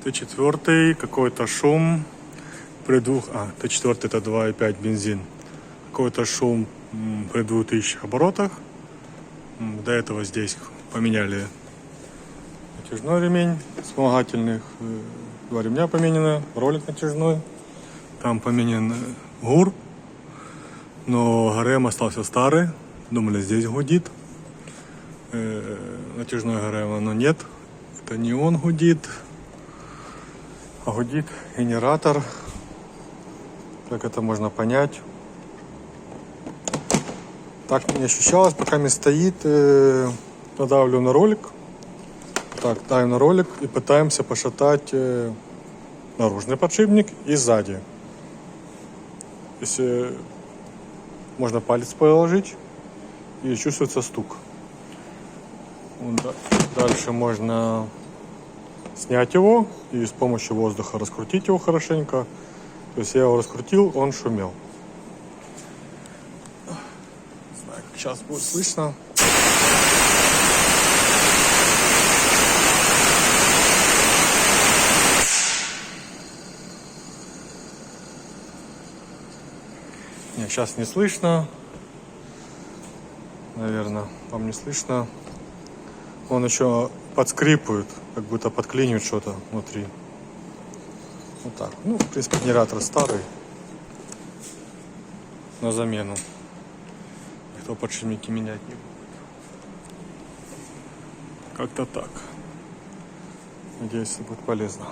Т4, какой-то шум при двух... Т4 это 2,5 бензин. Какой-то шум при 2000 оборотах. До этого здесь поменяли натяжной ремень вспомогательных. 2 ремня поменяны, ролик натяжной. Там поменян ГУР. Но ГРМ остался старый. Думали, здесь гудит. Натяжной ГРМ, но нет. Это не он гудит. А гудит генератор. Как это можно понять? Так не ощущалось, пока не стоит. Надавлю на ролик. Так, давим на ролик и пытаемся пошатать наружный подшипник и сзади. Если можно палец положить и чувствуется стук. Дальше можно снять его и с помощью воздуха раскрутить его хорошенько. То есть я его раскрутил, он шумел. Не знаю, как сейчас будет слышно. Нет, сейчас не слышно. Наверное, вам не слышно. Он еще подскрипывает, как будто подклинивает что-то внутри. Вот так. Ну, в принципе, генератор старый. На замену. Никто подшипники менять не будет. Как-то так. Надеюсь, это будет полезно.